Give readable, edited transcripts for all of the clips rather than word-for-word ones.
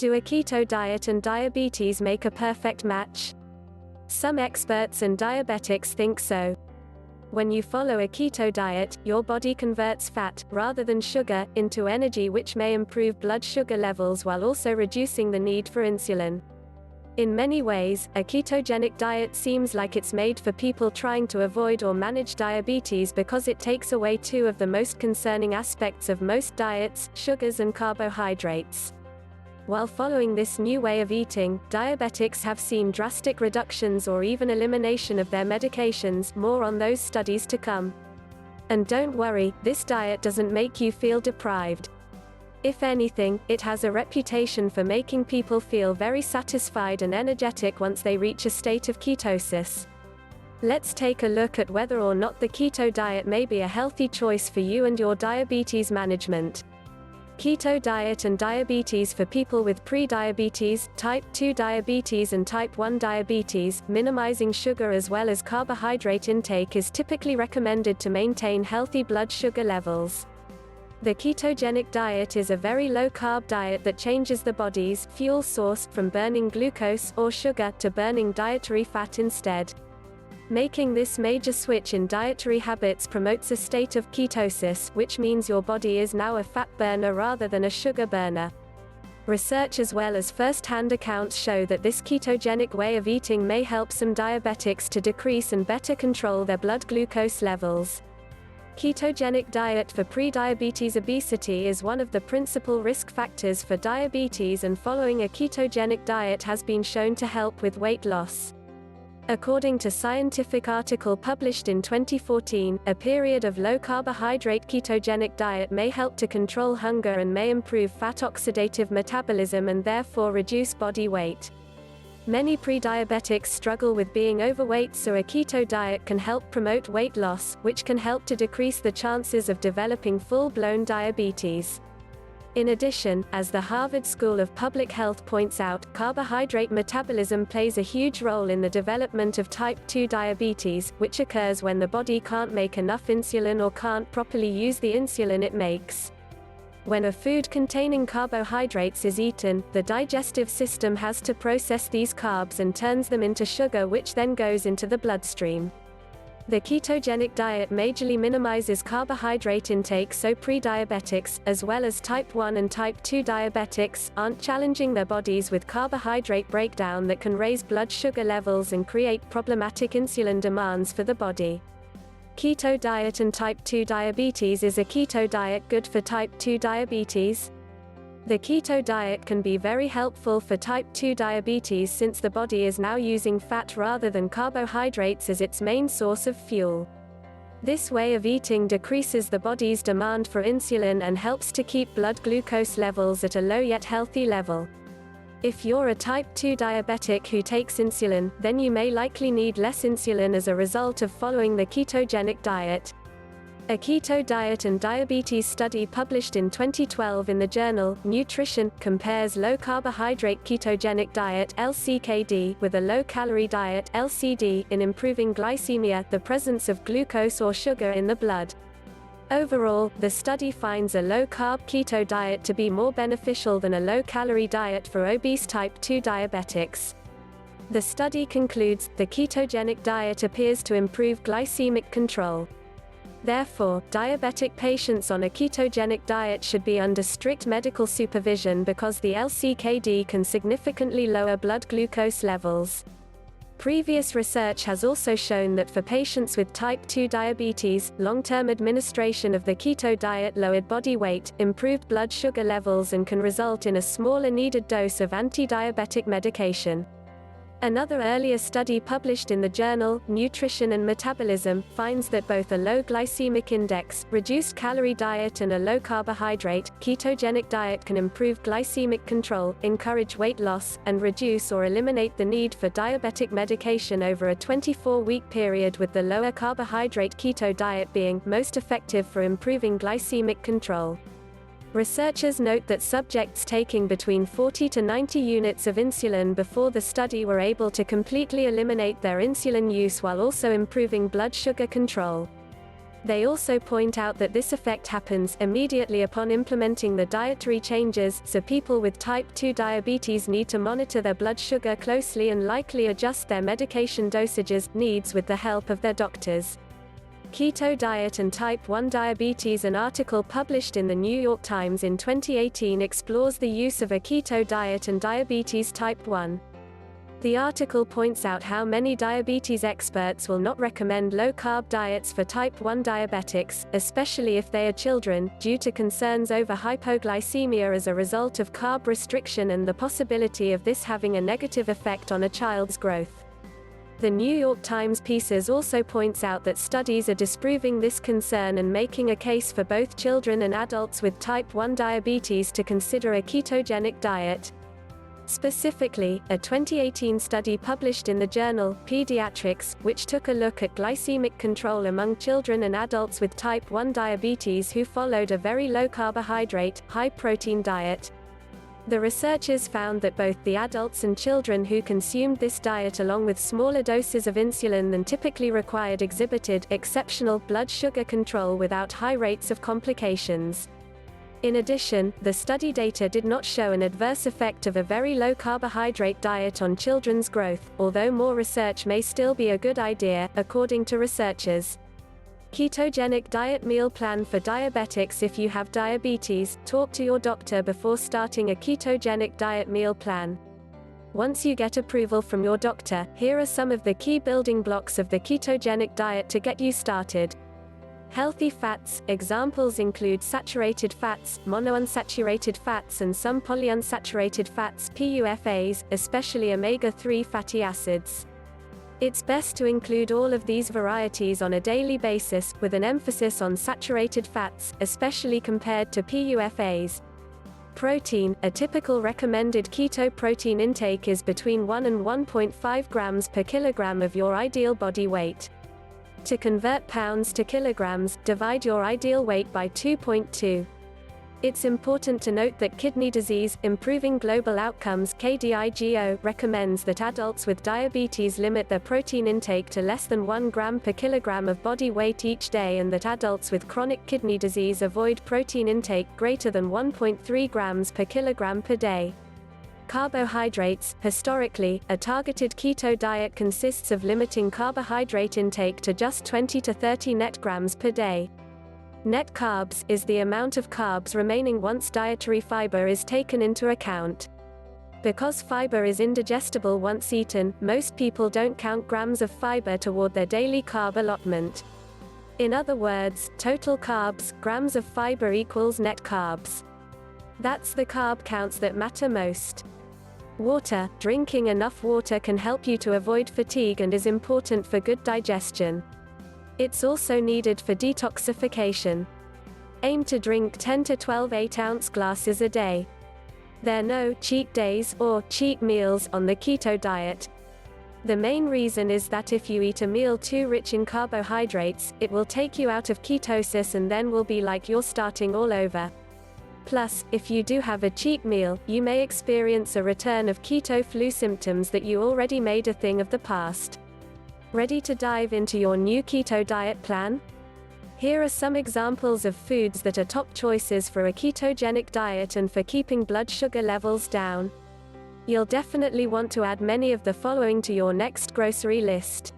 Do a keto diet and diabetes make a perfect match? Some experts and diabetics think so. When you follow a keto diet, your body converts fat, rather than sugar, into energy, which may improve blood sugar levels while also reducing the need for insulin. In many ways, a ketogenic diet seems like it's made for people trying to avoid or manage diabetes because it takes away two of the most concerning aspects of most diets, sugars and carbohydrates. While following this new way of eating, diabetics have seen drastic reductions or even elimination of their medications. More on those studies to come. And don't worry, this diet doesn't make you feel deprived. If anything, it has a reputation for making people feel very satisfied and energetic once they reach a state of ketosis. Let's take a look at whether or not the keto diet may be a healthy choice for you and your diabetes management. Keto diet and diabetes for people with pre-diabetes, type 2 diabetes and type 1 diabetes. Minimizing sugar as well as carbohydrate intake is typically recommended to maintain healthy blood sugar levels. The ketogenic diet is a very low-carb diet that changes the body's fuel source from burning glucose or sugar to burning dietary fat instead. Making this major switch in dietary habits promotes a state of ketosis, which means your body is now a fat burner rather than a sugar burner. Research as well as first-hand accounts show that this ketogenic way of eating may help some diabetics to decrease and better control their blood glucose levels. Ketogenic diet for pre-diabetes. Obesity is one of the principal risk factors for diabetes, and following a ketogenic diet has been shown to help with weight loss. According to a scientific article published in 2014, a period of low-carbohydrate ketogenic diet may help to control hunger and may improve fat oxidative metabolism and therefore reduce body weight. Many pre-diabetics struggle with being overweight, so a keto diet can help promote weight loss, which can help to decrease the chances of developing full-blown diabetes. In addition, as the Harvard School of Public Health points out, carbohydrate metabolism plays a huge role in the development of type 2 diabetes, which occurs when the body can't make enough insulin or can't properly use the insulin it makes. When a food containing carbohydrates is eaten, the digestive system has to process these carbs and turns them into sugar, which then goes into the bloodstream. The ketogenic diet majorly minimizes carbohydrate intake, so pre-diabetics, as well as type 1 and type 2 diabetics, aren't challenging their bodies with carbohydrate breakdown that can raise blood sugar levels and create problematic insulin demands for the body. Keto diet and type 2 diabetes. Is a keto diet good for type 2 diabetes? The keto diet can be very helpful for type 2 diabetes since the body is now using fat rather than carbohydrates as its main source of fuel. This way of eating decreases the body's demand for insulin and helps to keep blood glucose levels at a low yet healthy level. If you're a type 2 diabetic who takes insulin, then you may likely need less insulin as a result of following the ketogenic diet. A keto diet and diabetes study published in 2012 in the journal Nutrition compares low-carbohydrate ketogenic diet (LCKD) with a low-calorie diet (LCD) in improving glycemia, the presence of glucose or sugar in the blood. Overall, the study finds a low-carb keto diet to be more beneficial than a low-calorie diet for obese type 2 diabetics. The study concludes, the ketogenic diet appears to improve glycemic control. Therefore, diabetic patients on a ketogenic diet should be under strict medical supervision because the LCKD can significantly lower blood glucose levels. Previous research has also shown that for patients with type 2 diabetes, long-term administration of the keto diet lowered body weight, improved blood sugar levels, and can result in a smaller needed dose of anti-diabetic medication. Another earlier study published in the journal Nutrition and Metabolism finds that both a low glycemic index, reduced calorie diet and a low carbohydrate, ketogenic diet can improve glycemic control, encourage weight loss, and reduce or eliminate the need for diabetic medication over a 24-week period, with the lower carbohydrate keto diet being most effective for improving glycemic control. Researchers note that subjects taking between 40 to 90 units of insulin before the study were able to completely eliminate their insulin use while also improving blood sugar control. They also point out that this effect happens immediately upon implementing the dietary changes, so people with type 2 diabetes need to monitor their blood sugar closely and likely adjust their medication dosages needs with the help of their doctors. Keto Diet and Type 1 Diabetes. An article published in the New York Times in 2018 explores the use of a keto diet and diabetes type 1. The article points out how many diabetes experts will not recommend low-carb diets for type 1 diabetics, especially if they are children, due to concerns over hypoglycemia as a result of carb restriction and the possibility of this having a negative effect on a child's growth. The New York Times pieces also points out that studies are disproving this concern and making a case for both children and adults with type 1 diabetes to consider a ketogenic diet. Specifically, a 2018 study published in the journal Pediatrics, which took a look at glycemic control among children and adults with type 1 diabetes who followed a very low carbohydrate, high protein diet. The researchers found that both the adults and children who consumed this diet along with smaller doses of insulin than typically required exhibited exceptional blood sugar control without high rates of complications. In addition, the study data did not show an adverse effect of a very low carbohydrate diet on children's growth, although more research may still be a good idea, according to researchers. Ketogenic diet meal plan for diabetics. If you have diabetes, talk to your doctor before starting a ketogenic diet meal plan. Once you get approval from your doctor, here are some of the key building blocks of the ketogenic diet to get you started. Healthy fats. Examples include saturated fats, monounsaturated fats and some polyunsaturated fats (PUFAs), especially omega-3 fatty acids. It's best to include all of these varieties on a daily basis, with an emphasis on saturated fats, especially compared to PUFAs. Protein. A typical recommended keto protein intake is between 1 and 1.5 grams per kilogram of your ideal body weight. To convert pounds to kilograms, divide your ideal weight by 2.2. It's important to note that Kidney Disease, Improving Global Outcomes (KDIGO) recommends that adults with diabetes limit their protein intake to less than 1 gram per kilogram of body weight each day and that adults with chronic kidney disease avoid protein intake greater than 1.3 grams per kilogram per day. Carbohydrates. Historically, a targeted keto diet consists of limiting carbohydrate intake to just 20 to 30 net grams per day. Net carbs is the amount of carbs remaining once dietary fiber is taken into account. Because fiber is indigestible once eaten, most people don't count grams of fiber toward their daily carb allotment. In other words, total carbs, grams of fiber equals net carbs. That's the carb counts that matter most. Water. Drinking enough water can help you to avoid fatigue and is important for good digestion. It's also needed for detoxification. Aim to drink 10 to 12 8-ounce glasses a day. There are no cheat days or cheat meals on the keto diet. The main reason is that if you eat a meal too rich in carbohydrates, it will take you out of ketosis and then will be like you're starting all over. Plus, if you do have a cheat meal, you may experience a return of keto flu symptoms that you already made a thing of the past. Ready to dive into your new keto diet plan? Here are some examples of foods that are top choices for a ketogenic diet and for keeping blood sugar levels down. You'll definitely want to add many of the following to your next grocery list.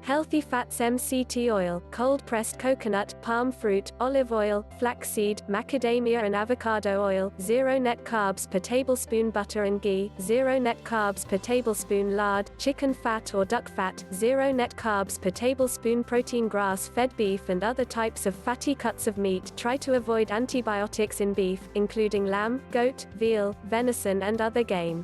Healthy fats: MCT oil, cold-pressed coconut, palm fruit, olive oil, flaxseed, macadamia and avocado oil, 0 net carbs per tablespoon butter and ghee, 0 net carbs per tablespoon lard, chicken fat or duck fat, 0 net carbs per tablespoon protein, grass-fed beef and other types of fatty cuts of meat. Try to avoid antibiotics in beef, including lamb, goat, veal, venison and other game.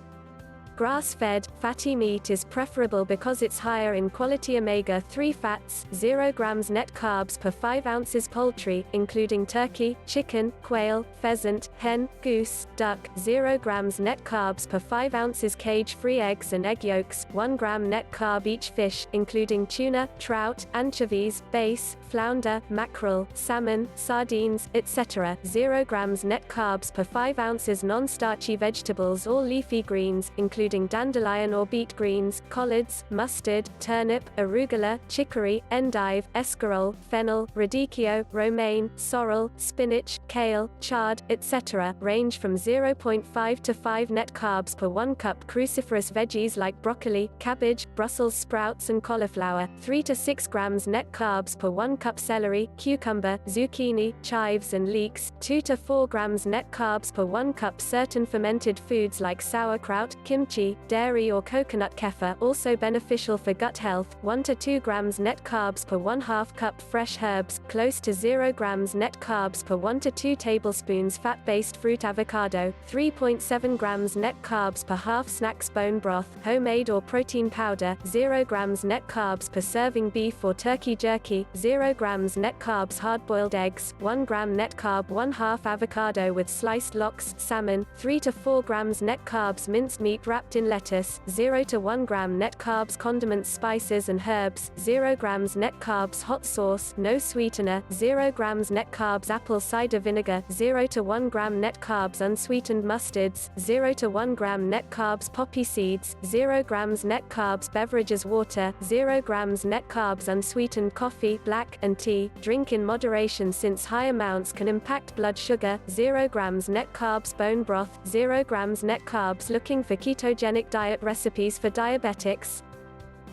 Grass-fed, fatty meat is preferable because it's higher in quality omega-3 fats, 0 grams net carbs per 5 ounces. Poultry, including turkey, chicken, quail, pheasant, hen, goose, duck, 0 grams net carbs per 5 ounces. Cage-free eggs and egg yolks, 1 gram net carb each. Fish, including tuna, trout, anchovies, bass, flounder, mackerel, salmon, sardines, etc., 0 grams net carbs per 5 ounces. Non-starchy vegetables or leafy greens, including including dandelion or beet greens, collards, mustard, turnip, arugula, chicory, endive, escarole, fennel, radicchio, romaine, sorrel, spinach, kale, chard, etc., range from 0.5 to 5 net carbs per 1 cup. Cruciferous veggies like broccoli, cabbage, Brussels sprouts and cauliflower, 3 to 6 grams net carbs per 1 cup. Celery, cucumber, zucchini, chives and leeks, 2 to 4 grams net carbs per 1 cup. Certain fermented foods like sauerkraut, kimchi, dairy or coconut kefir also beneficial for gut health, 1 to 2 grams net carbs per 1/2 cup. Fresh herbs, close to 0 grams net carbs per 1 to 2 tablespoons. Fat-based fruit avocado, 3.7 grams net carbs per half. Snacks bone broth, homemade or protein powder, 0 grams net carbs per serving. Beef or turkey jerky, 0 grams net carbs. Hard-boiled eggs, 1 gram net carb. 1/2 avocado with sliced lox. Salmon, 3 to 4 grams net carbs. Minced meat wrapped in lettuce, 0 to 1 gram net carbs. Condiments, spices and herbs, 0 grams net carbs. Hot sauce, no sweetener, 0 grams net carbs. Apple cider vinegar, 0 to 1 gram net carbs. Unsweetened mustards, 0 to 1 gram net carbs. Poppy seeds, 0 grams net carbs. Beverages, water, 0 grams net carbs. Unsweetened coffee, black, and tea, drink in moderation since high amounts can impact blood sugar, 0 grams net carbs. Bone broth, 0 grams net carbs. Looking for ketogenic diet recipes for diabetics?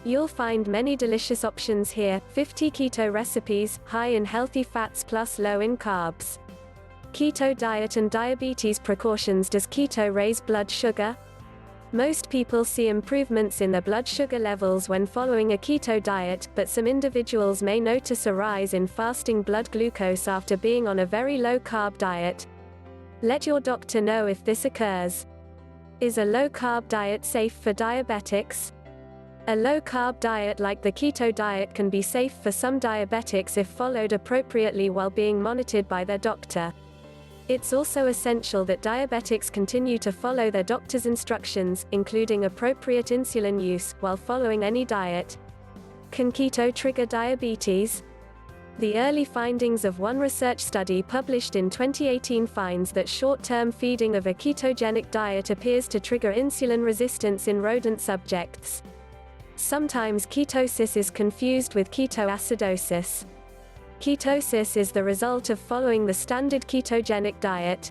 You'll find many delicious options here. 50 keto recipes, high in healthy fats plus low in carbs. Keto diet and diabetes precautions. Does keto raise blood sugar? Most people see improvements in their blood sugar levels when following a keto diet, but some individuals may notice a rise in fasting blood glucose after being on a very low-carb diet. Let your doctor know if this occurs. Is a low-carb diet safe for diabetics? A low-carb diet like the keto diet can be safe for some diabetics if followed appropriately while being monitored by their doctor. It's also essential that diabetics continue to follow their doctor's instructions, including appropriate insulin use, while following any diet. Can keto trigger diabetes? The early findings of one research study published in 2018 finds that short-term feeding of a ketogenic diet appears to trigger insulin resistance in rodent subjects. Sometimes ketosis is confused with ketoacidosis. Ketosis is the result of following the standard ketogenic diet.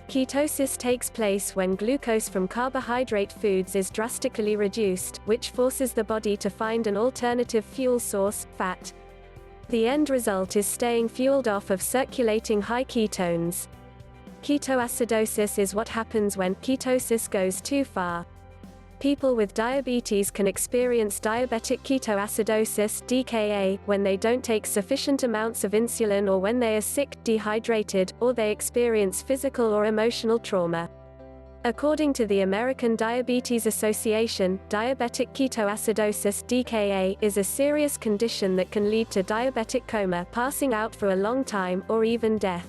Ketosis takes place when glucose from carbohydrate foods is drastically reduced, which forces the body to find an alternative fuel source, fat. The end result is staying fueled off of circulating high ketones. Ketoacidosis is what happens when ketosis goes too far. People with diabetes can experience diabetic ketoacidosis (DKA) when they don't take sufficient amounts of insulin or when they are sick, dehydrated, or they experience physical or emotional trauma. According to the American Diabetes Association, diabetic ketoacidosis (DKA) is a serious condition that can lead to diabetic coma, passing out for a long time, or even death.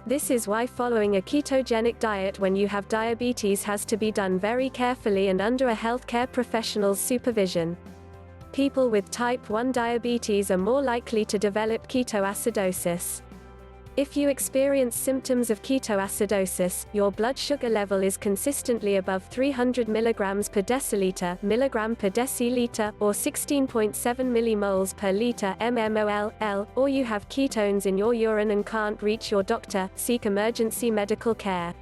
This is why following a ketogenic diet when you have diabetes has to be done very carefully and under a healthcare professional's supervision. People with type 1 diabetes are more likely to develop ketoacidosis. If you experience symptoms of ketoacidosis, your blood sugar level is consistently above 300 mg per deciliter, milligram per deciliter, or 16.7 millimoles per liter (mmol/L), or you have ketones in your urine and can't reach your doctor, seek emergency medical care.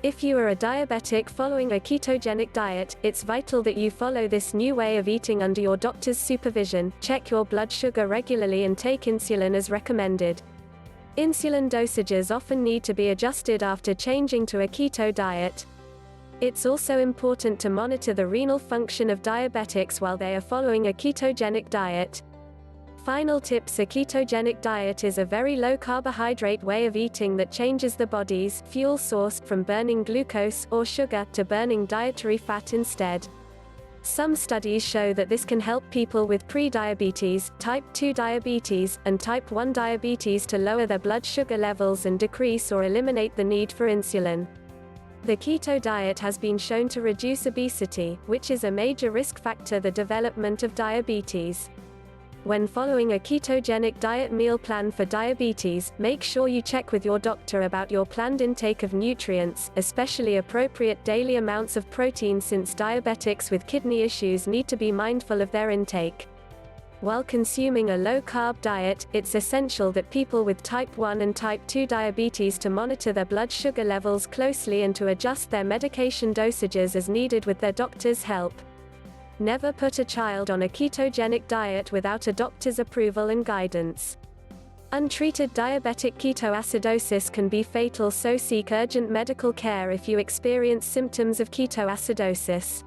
If you are a diabetic following a ketogenic diet, it's vital that you follow this new way of eating under your doctor's supervision. Check your blood sugar regularly and take insulin as recommended. Insulin dosages often need to be adjusted after changing to a keto diet. It's also important to monitor the renal function of diabetics while they are following a ketogenic diet. Final tips: a ketogenic diet is a very low carbohydrate way of eating that changes the body's fuel source from burning glucose or sugar to burning dietary fat instead. Some studies show that this can help people with pre-diabetes, type 2 diabetes, and type 1 diabetes to lower their blood sugar levels and decrease or eliminate the need for insulin. The keto diet has been shown to reduce obesity, which is a major risk factor for the development of diabetes. When following a ketogenic diet meal plan for diabetes, make sure you check with your doctor about your planned intake of nutrients, especially appropriate daily amounts of protein, since diabetics with kidney issues need to be mindful of their intake. While consuming a low-carb diet, it's essential that people with type 1 and type 2 diabetes to monitor their blood sugar levels closely and to adjust their medication dosages as needed with their doctor's help. Never put a child on a ketogenic diet without a doctor's approval and guidance. Untreated diabetic ketoacidosis can be fatal, so seek urgent medical care if you experience symptoms of ketoacidosis.